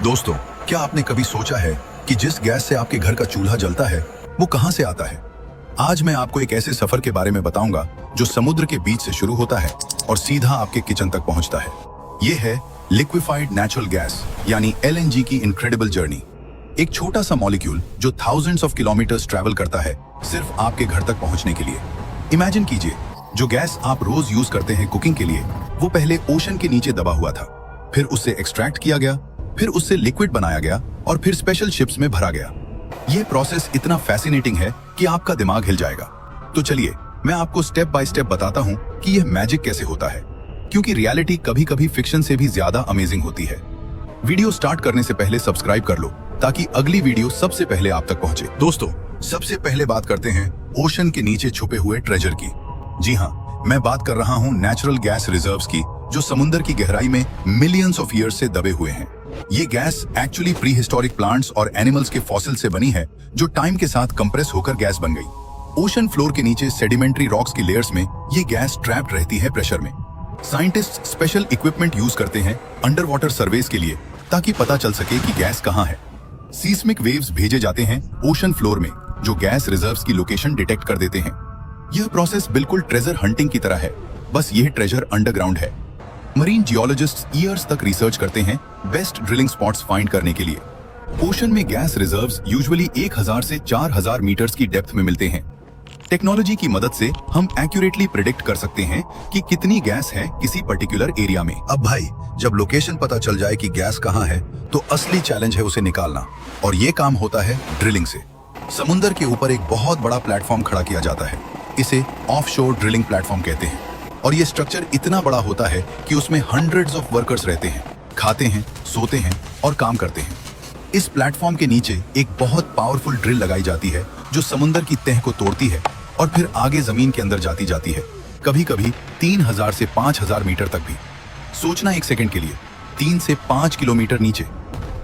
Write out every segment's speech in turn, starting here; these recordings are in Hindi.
दोस्तों, क्या आपने कभी सोचा है कि जिस गैस से आपके घर का चूल्हा जलता है वो कहां से आता है? आज मैं आपको एक ऐसे सफर के बारे में बताऊंगा जो समुद्र के बीच से शुरू होता है और सीधा आपके किचन तक पहुंचता है। ये है लिक्विफाइड नेचुरल गैस यानी LNG की इनक्रेडिबल जर्नी। एक छोटा सा मॉलिक्यूल जो थाउजेंड्स ऑफ किलोमीटर्स ट्रैवल करता है सिर्फ आपके घर तक पहुंचने के लिए। इमेजिन कीजिए, जो गैस आप रोज यूज करते हैं कुकिंग के लिए, वो पहले ओशन के नीचे दबा हुआ था, फिर उससे एक्सट्रैक्ट किया गया, फिर उससे लिक्विड बनाया गया और फिर स्पेशल शिप्स में भरा गया। यह प्रोसेस इतना फैसिनेटिंग है कि आपका दिमाग हिल जाएगा। तो चलिए मैं आपको स्टेप बाय स्टेप बताता हूं कि यह मैजिक कैसे होता है, क्योंकि रियलिटी कभी कभी फिक्शन से भी ज्यादा अमेजिंग होती है। वीडियो स्टार्ट करने से पहले सब्सक्राइब कर लो ताकि अगली वीडियो सबसे पहले आप तक पहुंचे। दोस्तों, सबसे पहले बात करते हैं ओशन के नीचे छुपे हुए ट्रेजर की। जी हाँ, मैं बात कर रहा हूं नेचुरल गैस रिजर्व्स की, जो समुद्र की गहराई में मिलियंस ऑफ ईयर्स से दबे हुए हैं। ये gas actually pre historic plants और एनिमल्स के फॉसिल से बनी है, जो टाइम के साथ कंप्रेस होकर गैस बन गई। ओशन फ्लोर के नीचे सेडिमेंट्री रॉक्स की लेयर्स में ये गैस ट्रैप्ड रहती है प्रेशर में। साइंटिस्ट स्पेशल इक्विपमेंट यूज करते हैं अंडर वाटर सर्वेस के लिए, ताकि पता चल सके कि गैस कहाँ है। सीस्मिक वेव्स भेजे जाते हैं ओशन फ्लोर में, जो गैस रिजर्व्स की लोकेशन डिटेक्ट कर देते हैं। यह प्रोसेस बिल्कुल ट्रेजर हंटिंग की तरह है, बस यह ट्रेजर अंडरग्राउंड है। मरीन जियोलॉजिस्ट्स ईयर्स तक रिसर्च करते हैं बेस्ट ड्रिलिंग स्पॉट्स फाइंड करने के लिए। ओशन में गैस रिजर्व्स यूजुअली 1000 से 4000 मीटर्स की डेप्थ में मिलते हैं। टेक्नोलॉजी की मदद से हम एक्यूरेटली प्रिडिक्ट कर सकते हैं कि कितनी गैस है किसी पर्टिकुलर एरिया में। अब भाई, जब लोकेशन पता चल जाए कि गैस कहाँ है, तो असली चैलेंज है उसे निकालना, और ये काम होता है ड्रिलिंग से। समुद्र के ऊपर एक बहुत बड़ा प्लेटफॉर्म खड़ा किया जाता है, इसे ऑफशोर ड्रिलिंग प्लेटफॉर्म कहते हैं। और ये स्ट्रक्चर इतना बड़ा होता है कि उसमें हंड्रेड्स ऑफ वर्कर्स रहते हैं, खाते हैं, सोते हैं और काम करते हैं। इस प्लेटफॉर्म के नीचे एक बहुत पावरफुल ड्रिल लगाई जाती है, जो समुद्र की तह को तोड़ती है और फिर आगे जमीन के अंदर जाती है, कभी कभी 3000 से 5000 मीटर तक भी। सोचना एक सेकंड के लिए, 3 से 5 किलोमीटर नीचे।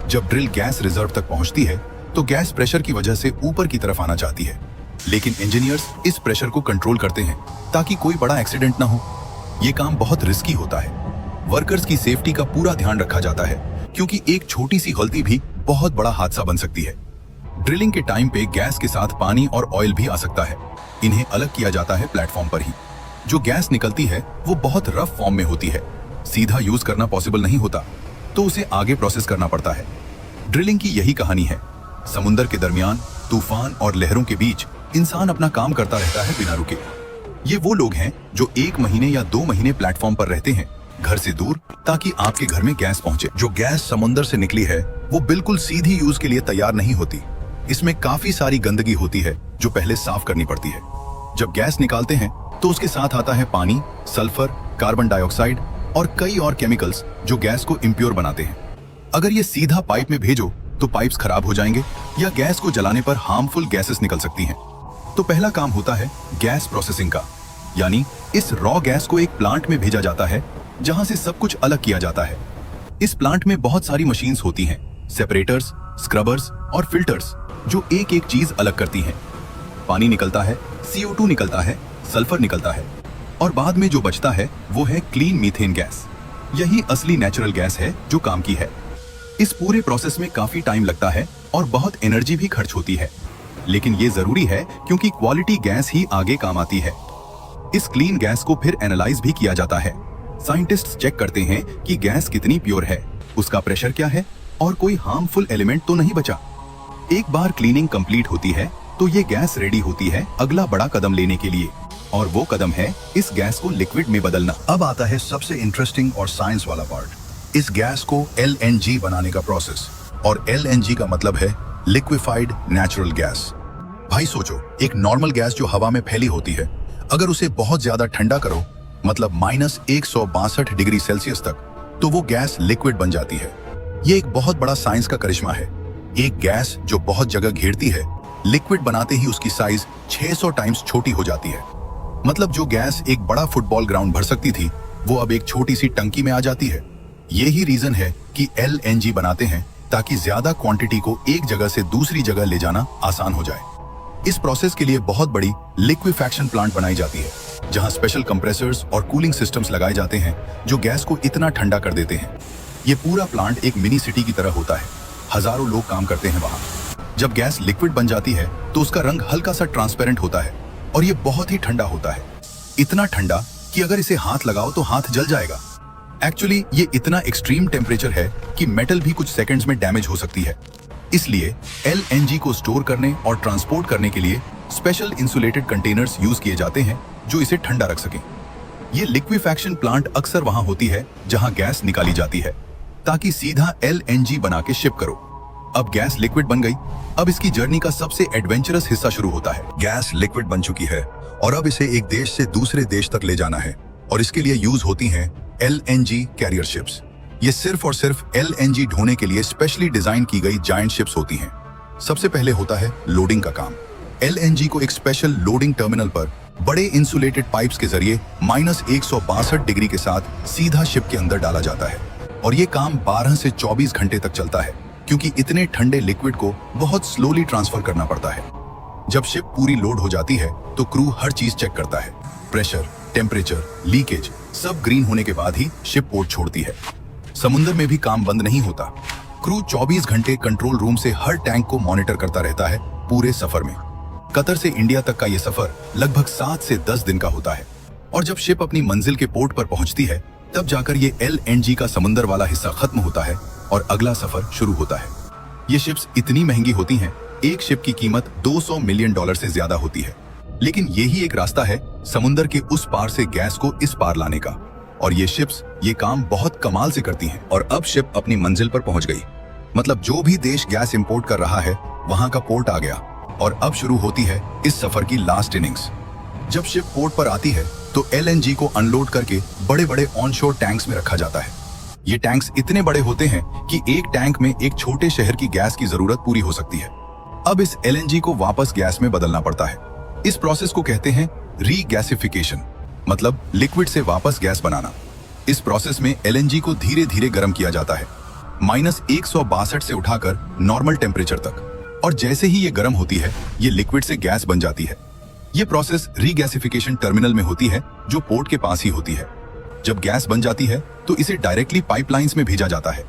जब ड्रिल गैस रिजर्व तक पहुंचती है तो गैस प्रेशर की वजह से ऊपर की तरफ आना चाहती है, लेकिन इंजीनियर्स इस प्रेशर को कंट्रोल करते हैं ताकि कोई बड़ा एक्सीडेंट ना हो। ये काम बहुत रिस्की होता है। वर्कर्स की सेफ्टी का पूरा ध्यान रखा जाता है, क्योंकि एक छोटी सी गलती भी बहुत बड़ा हादसा बन सकती है। ड्रिलिंग के टाइम पे गैस के साथ पानी और ऑयल भी आ सकता है। इन्हें अलग किया जाता है प्लेटफॉर्म पर ही। जो गैस निकलती है वो बहुत रफ फॉर्म में होती है, सीधा यूज करना पॉसिबल नहीं होता, तो उसे आगे प्रोसेस करना पड़ता है। ड्रिलिंग की यही कहानी है। समुद्र के दरमियान तूफान और लहरों के बीच इंसान अपना काम करता रहता है बिना रुके। ये वो लोग हैं जो 1 महीने या 2 महीने प्लेटफॉर्म पर रहते हैं, घर से दूर, ताकि आपके घर में गैस पहुंचे। जो गैस समुद्र से निकली है वो बिल्कुल सीधी यूज के लिए तैयार नहीं होती। इसमें काफी सारी गंदगी होती है जो पहले साफ करनी पड़ती है। जब गैस निकालते हैं तो उसके साथ आता है पानी, सल्फर, कार्बन डाइऑक्साइड और कई और केमिकल्स जो गैस को इम्प्योर बनाते हैं। अगर ये सीधा पाइप में भेजो तो पाइप्स खराब हो जाएंगे या गैस को जलाने पर हार्मफुल गैसेस निकल सकती हैं। तो पहला काम होता है गैस प्रोसेसिंग का, यानी इस रॉ गैस को एक प्लांट में भेजा जाता है, जहां से सब कुछ अलग किया जाता है। इस प्लांट में बहुत सारी मशीन्स होती हैं, सेपरेटर्स, स्क्रबर्स और फिल्टर्स, जो एक एक चीज अलग करती हैं। पानी निकलता है, CO2 निकलता है, सल्फर निकलता है, और बाद में जो बचता है वो है क्लीन मीथेन गैस। यही असली नेचुरल गैस है जो काम की है। इस पूरे प्रोसेस में काफी टाइम लगता है और बहुत एनर्जी भी खर्च होती है, लेकिन ये जरूरी है क्योंकि क्वालिटी गैस ही आगे काम आती है। इस क्लीन गैस को फिर एनालाइज भी किया जाता है। साइंटिस्ट्स चेक करते हैं कि गैस कितनी प्योर है, उसका प्रेशर क्या है और कोई हार्मफुल एलिमेंट तो नहीं बचा। एक बार क्लीनिंग कंप्लीट होती है तो ये गैस रेडी होती है अगला बड़ा कदम लेने के लिए, और वो कदम है इस गैस को लिक्विड में बदलना। अब आता है सबसे इंटरेस्टिंग और साइंस वाला पार्ट, इस गैस को LNG बनाने का प्रोसेस। और LNG का मतलब है लिक्विफाइड नेचुरल गैस। भाई सोचो, एक नॉर्मल गैस जो हवा में फैली होती है, अगर उसे बहुत ज्यादा ठंडा करो, मतलब -162 डिग्री सेल्सियस तक, तो वो गैस लिक्विड बन जाती है। ये एक बहुत बड़ा साइंस का करिश्मा है। एक गैस जो बहुत जगह घेरती है, लिक्विड बनाते ही उसकी साइज 600 टाइम्स छोटी हो जाती है। मतलब जो गैस एक बड़ा फुटबॉल ग्राउंड भर सकती थी, वो अब एक छोटी सी टंकी में आ जाती है। यही रीजन है कि LNG बनाते हैं, ताकि ज्यादा क्वांटिटी को एक जगह से दूसरी जगह ले जाना आसान हो जाए। इस प्रोसेस के लिए बहुत बड़ी लिक्विफैक्शन प्लांट बनाई जाती है, जहां स्पेशल कंप्रेसर्स और कूलिंग सिस्टम्स लगाए जाते हैं जो गैस को इतना ठंडा कर देते हैं ये पूरा प्लांट एक मिनी सिटी की तरह होता है। हजारों लोग काम करते हैं वहाँ। जब गैस लिक्विड बन जाती है तो उसका रंग हल्का सा ट्रांसपेरेंट होता है और ये बहुत ही ठंडा होता है। इतना ठंडा कि अगर इसे हाथ लगाओ तो हाथ जल जाएगा। एक्चुअली ये इतना एक्सट्रीम टेम्परेचर है कि मेटल भी कुछ सेकंड्स में डैमेज हो सकती है। इसलिए LNG को स्टोर करने और ट्रांसपोर्ट करने के लिए स्पेशल इंसुलेटेड कंटेनर्स यूज किए जाते हैं जो इसे ठंडा रख सकें। ये लिक्विफैक्शन प्लांट अक्सर वहां होती है जहां गैस निकाली जाती है ताकि सीधा LNG बना के शिप करो। अब गैस लिक्विड बन गई। अब इसकी जर्नी का सबसे एडवेंचरस हिस्सा शुरू होता है। गैस लिक्विड बन चुकी है और अब इसे एक देश से दूसरे देश तक ले जाना है और इसके लिए यूज होती हैं LNG कैरियर शिप्स। ये सिर्फ और सिर्फ LNG ढोने के लिए स्पेशली डिजाइन की गई जायंट शिप्स होती हैं। सबसे पहले होता है लोडिंग का काम। LNG को एक स्पेशल लोडिंग टर्मिनल पर बड़े इंसुलेटेड पाइप्स के जरिए -162 डिग्री के साथ सीधा शिप के अंदर डाला जाता है और ये काम 12 से 24 घंटे तक चलता है क्योंकि इतने ठंडे लिक्विड को बहुत स्लोली ट्रांसफर करना पड़ता है। जब शिप पूरी लोड हो जाती है तो क्रू हर चीज चेक करता है। प्रेशर, टेम्परेचर, लीकेज सब ग्रीन होने के बाद ही शिप पोर्ट छोड़ती है। समुद्र में भी काम बंद नहीं होता। क्रू 24 घंटे कंट्रोल रूम से हर टैंक को मॉनिटर करता रहता है पूरे सफर में। कतर से इंडिया तक का ये सफर लगभग 7 से 10 दिन का होता है और जब शिप अपनी मंजिल के पोर्ट पर पहुंचती है तब जाकर ये LNG का समुद्र वाला हिस्सा खत्म होता है और अगला सफर शुरू होता है। ये शिप्स इतनी महंगी होती हैं, एक शिप की कीमत $200 मिलियन से ज्यादा होती है। लेकिन यही एक रास्ता है समुद्र के उस पार से गैस को इस पार लाने का और ये शिप्स ये काम बहुत कमाल से करती हैं। और अब शिप अपनी मंजिल पर पहुंच गई। मतलब जो भी देश गैस इंपोर्ट कर रहा है वहां का पोर्ट आ गया और अब शुरू होती है इस सफर की लास्ट इनिंग्स। जब शिप पोर्ट पर आती है तो LNG को अनलोड करके बड़े बड़े ऑनशोर टैंक्स में रखा जाता है। ये टैंक्स इतने बड़े होते हैं कि एक टैंक में एक छोटे शहर की गैस की जरूरत पूरी हो सकती है। अब इस LNG को वापस गैस में बदलना पड़ता है। इस प्रोसेस को कहते हैं रीगैसिफिकेशन, मतलब लिक्विड से वापस गैस बनाना। इस प्रोसेस में LNG को धीरे धीरे गर्म किया जाता है -162 से उठाकर नॉर्मल टेम्परेचर तक, और जैसे ही ये गर्म होती है ये लिक्विड से गैस बन जाती है। ये प्रोसेस रीगैसिफिकेशन टर्मिनल में होती है जो पोर्ट के पास ही होती है। जब गैस बन जाती है तो इसे डायरेक्टली पाइपलाइंस में भेजा जाता है।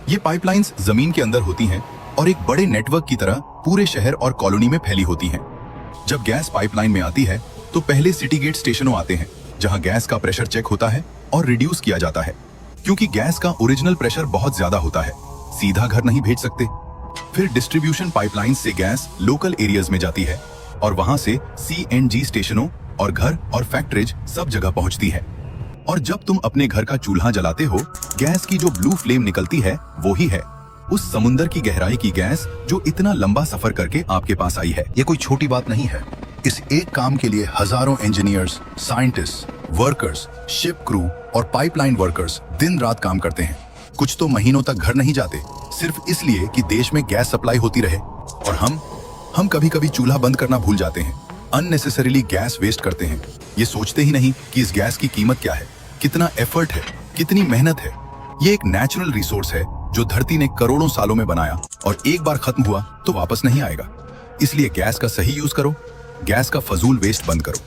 ये पाइपलाइंस जमीन के अंदर होती हैं और एक बड़े नेटवर्क की तरह पूरे शहर और कॉलोनी में फैली होती हैं। जब गैस पाइपलाइन में आती है तो पहले सिटी गेट स्टेशनों आते हैं जहां गैस का प्रेशर चेक होता है और रिड्यूस किया जाता है, क्योंकि गैस का ओरिजिनल प्रेशर बहुत ज्यादा होता है, सीधा घर नहीं भेज सकते। फिर डिस्ट्रीब्यूशन पाइपलाइन से गैस लोकल एरियाज में जाती है और वहां से CNG स्टेशनों और घर और फैक्ट्रीज सब जगह पहुंचती है। और जब तुम अपने घर का चूल्हा जलाते हो, गैस की जो ब्लू फ्लेम निकलती है वो ही है उस समुद्र की गहराई की गैस जो इतना लंबा सफर करके आपके पास आई है। ये कोई छोटी बात नहीं है। इस एक काम के लिए हजारों engineers, scientist, workers, ship crew और पाइपलाइन वर्कर्स दिन रात काम करते हैं। कुछ तो महीनों तक घर नहीं जाते, सिर्फ इसलिए कि देश में गैस सप्लाई होती रहे। और हम कभी कभी चूल्हा बंद करना भूल जाते हैं, अननेसेसरीली गैस वेस्ट करते हैं। ये सोचते ही नहीं कि इस गैस की कीमत क्या है, कितना एफर्ट है, कितनी मेहनत है। ये एक नेचुरल रिसोर्स है जो धरती ने करोड़ों सालों में बनाया और एक बार खत्म हुआ तो वापस नहीं आएगा। इसलिए गैस का सही यूज करो, गैस का फजूल वेस्ट बंद करो।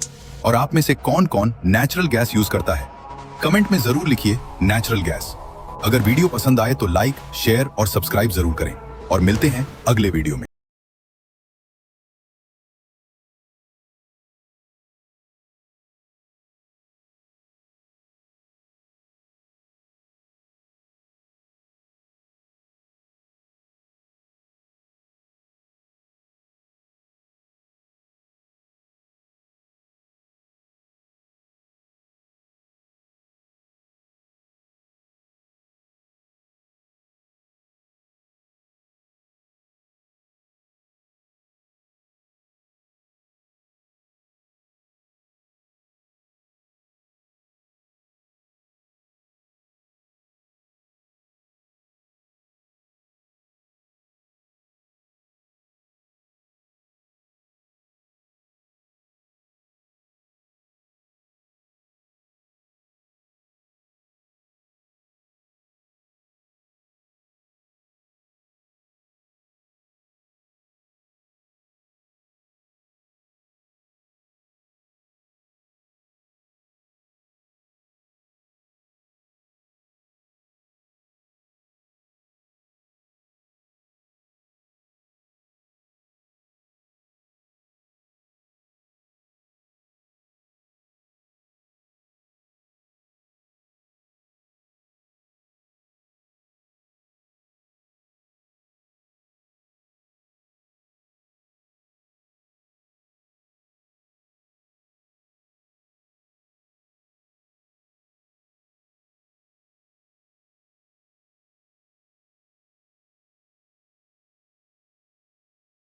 और आप में से कौन कौन नेचुरल गैस यूज करता है, कमेंट में जरूर लिखिए नेचुरल गैस। अगर वीडियो पसंद आए तो लाइक, शेयर और सब्सक्राइब जरूर करें और मिलते हैं अगले वीडियो में।